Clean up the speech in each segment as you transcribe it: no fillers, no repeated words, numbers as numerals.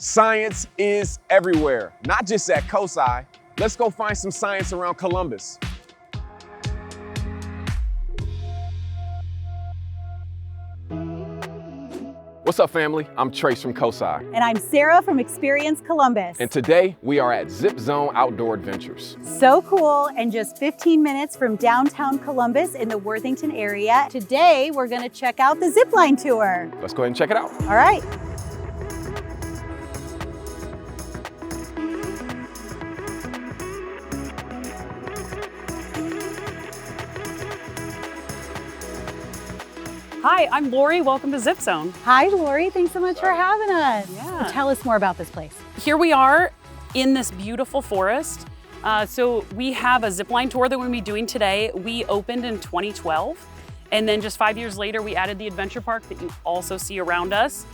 Science is everywhere, not just at COSI. Let's go find some science around Columbus. What's up, family? I'm Trace from COSI. And I'm Sarah from Experience Columbus. And today we are at ZipZone Outdoor Adventures. So cool, and just 15 minutes from downtown Columbus in the Worthington area. Today we're gonna check out the zipline tour. Let's go ahead and check it out. All right. Hi, I'm Lori. Welcome to ZipZone. Hi, Lori. Thanks so much for having us. Yeah. Tell us more about this place. Here we are in this beautiful forest. So we have a zipline tour that we're going to be doing today. We opened in 2012, and then just 5 years later, we added the adventure park that you also see around us.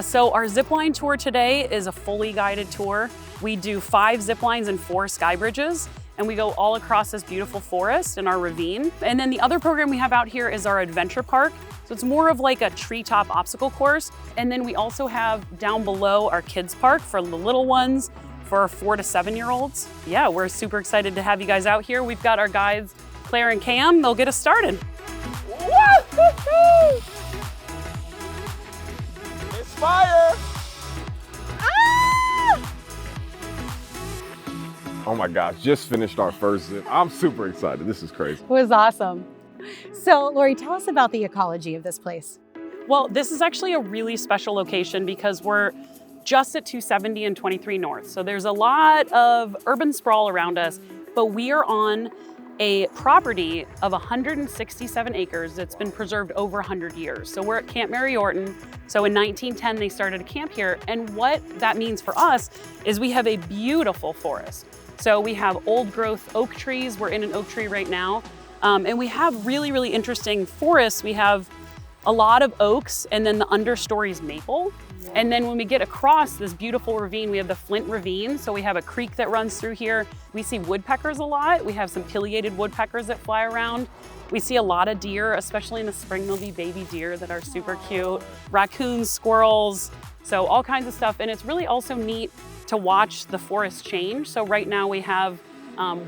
So our zipline tour today is a fully guided tour. We do 5 ziplines and 4 sky bridges, and we go all across this beautiful forest in our ravine. And then the other program we have out here is our adventure park. So it's more of like a treetop obstacle course. And then we also have down below our kids park for the little ones, for our 4 to 7-year-olds. Yeah, we're super excited to have you guys out here. We've got our guides, Claire and Cam. They'll get us started. Woo-hoo-hoo! It's fire! Ah! Oh my gosh, just finished our first zip. I'm super excited. This is crazy. It was awesome. So, Lori, tell us about the ecology of this place. Well, this is actually a really special location because we're just at 270 and 23 North. So there's a lot of urban sprawl around us, but we are on a property of 167 acres that's been preserved over 100 years. So we're at Camp Mary Orton. So in 1910, they started a camp here. And what that means for us is we have a beautiful forest. So we have old growth oak trees. We're in an oak tree right now. And we have really, really interesting forests. We have a lot of oaks, and then the understory is maple. Yeah. And then when we get across this beautiful ravine, we have the Flint Ravine. So we have a creek that runs through here. We see woodpeckers a lot. We have some pileated woodpeckers that fly around. We see a lot of deer, especially in the spring. There'll be baby deer that are super cute. Raccoons, squirrels, so all kinds of stuff. And it's really also neat to watch the forest change. So right now we have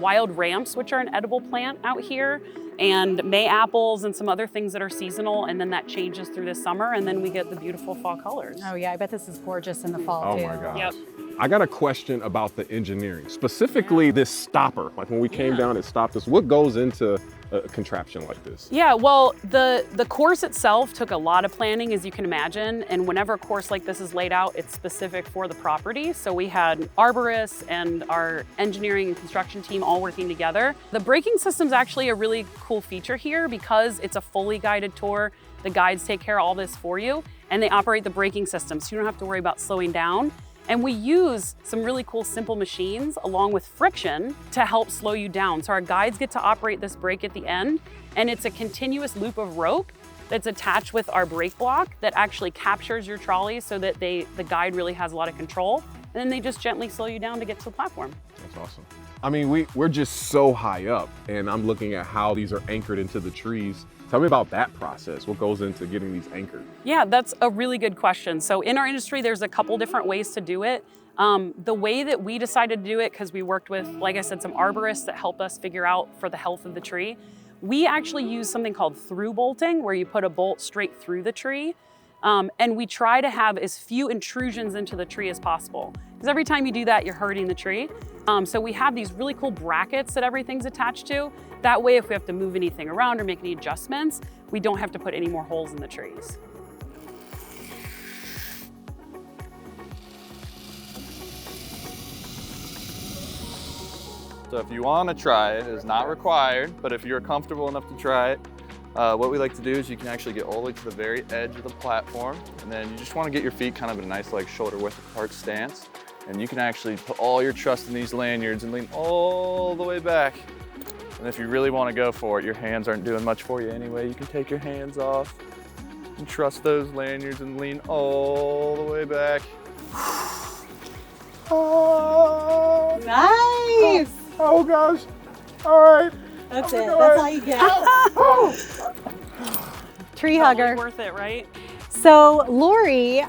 wild ramps, which are an edible plant out here, and May apples and some other things that are seasonal, and then that changes through the summer, and then we get the beautiful fall colors. Oh yeah, I bet this is gorgeous in the fall too. Oh my gosh. Yep. I got a question about the engineering, specifically this stopper. Like when we came down, it stopped us. What goes into a contraption like this? Yeah, well, the course itself took a lot of planning, as you can imagine. And whenever a course like this is laid out, it's specific for the property. So we had arborists and our engineering and construction team all working together. The braking system's actually a really cool feature here because it's a fully guided tour. The guides take care of all this for you, and they operate the braking system, so you don't have to worry about slowing down. And we use some really cool simple machines along with friction to help slow you down. So our guides get to operate this brake at the end, and it's a continuous loop of rope that's attached with our brake block that actually captures your trolley so that the guide really has a lot of control. And then they just gently slow you down to get to the platform. That's awesome. I mean, we're just so high up, and I'm looking at how these are anchored into the trees. Tell me about that process. What goes into getting these anchored? Yeah, that's a really good question. So in our industry, there's a couple different ways to do it. The way that we decided to do it, because we worked with, like I said, some arborists that helped us figure out for the health of the tree, we actually use something called through bolting, where you put a bolt straight through the tree. And we try to have as few intrusions into the tree as possible. Because every time you do that, you're hurting the tree. So we have these really cool brackets that everything's attached to. That way, if we have to move anything around or make any adjustments, we don't have to put any more holes in the trees. So if you want to try it, it's not required, but if you're comfortable enough to try it, what we like to do is you can actually get all the way to the very edge of the platform, and then you just want to get your feet kind of in a nice like shoulder width apart stance, and you can actually put all your trust in these lanyards and lean all the way back. And if you really want to go for it, your hands aren't doing much for you anyway. You can take your hands off and trust those lanyards and lean all the way back. Oh, Nice. oh gosh. All right. That's it. That's all you get. Tree hugger. Totally worth it, right? So, Lori,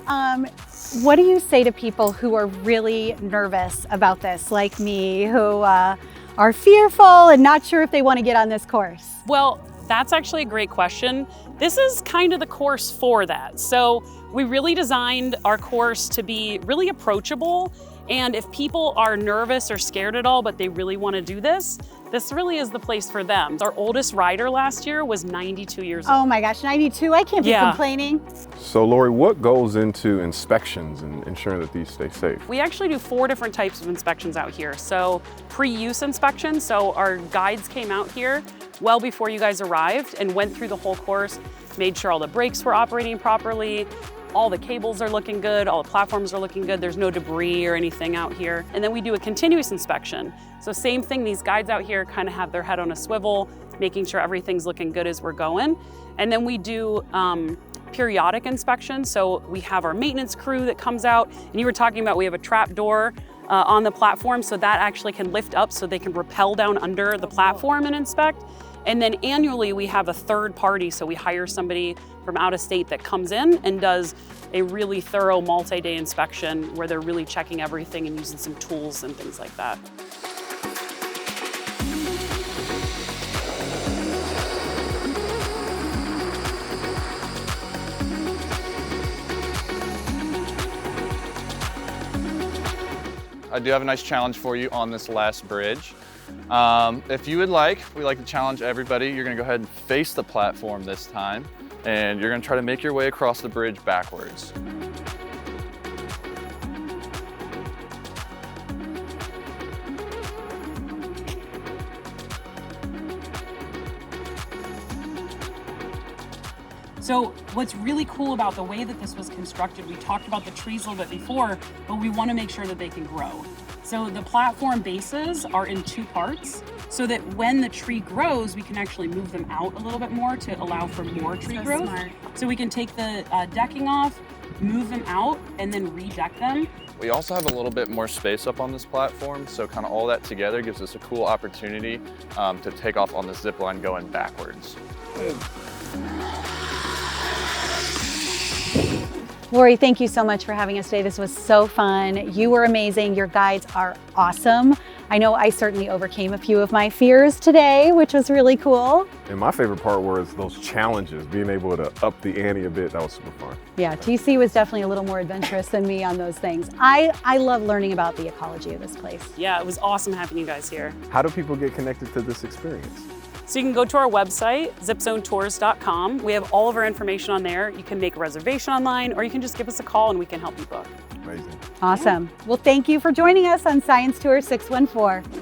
What do you say to people who are really nervous about this, like me, who are fearful and not sure if they want to get on this course? Well, that's actually a great question. This is kind of the course for that. So we really designed our course to be really approachable. And if people are nervous or scared at all, but they really want to do this, this really is the place for them. Our oldest rider last year was 92 years old. Oh my gosh, 92, I can't be complaining. So Lori, what goes into inspections and ensuring that these stay safe? We actually do 4 different types of inspections out here. So pre-use inspections, so our guides came out here well before you guys arrived and went through the whole course, made sure all the brakes were operating properly, all the cables are looking good, all the platforms are looking good, there's no debris or anything out here. And then we do a continuous inspection. So same thing, these guides out here kind of have their head on a swivel, making sure everything's looking good as we're going. And then we do periodic inspections. So we have our maintenance crew that comes out, and you were talking about we have a trap door on the platform, so that actually can lift up so they can rappel down under the platform and inspect. And then annually we have a third party, so we hire somebody from out of state that comes in and does a really thorough multi-day inspection where they're really checking everything and using some tools and things like that. I do have a nice challenge for you on this last bridge. If you would like, we like to challenge everybody. You're gonna go ahead and face the platform this time, and you're gonna try to make your way across the bridge backwards. So what's really cool about the way that this was constructed, we talked about the trees a little bit before, but we want to make sure that they can grow. So the platform bases are in 2 parts so that when the tree grows, we can actually move them out a little bit more to allow for more tree growth. Smart. So we can take the decking off, move them out, and then redeck them. We also have a little bit more space up on this platform, so kind of all that together gives us a cool opportunity to take off on the zip line going backwards. Lori, thank you so much for having us today. This was so fun. You were amazing. Your guides are awesome. I know I certainly overcame a few of my fears today, which was really cool. And my favorite part was those challenges, being able to up the ante a bit. That was super fun. Yeah, TC was definitely a little more adventurous than me on those things. I love learning about the ecology of this place. Yeah, it was awesome having you guys here. How do people get connected to this experience? So you can go to our website, ZipZoneTours.com. We have all of our information on there. You can make a reservation online, or you can just give us a call and we can help you book. Amazing. Awesome. Well, thank you for joining us on Science Tour 614.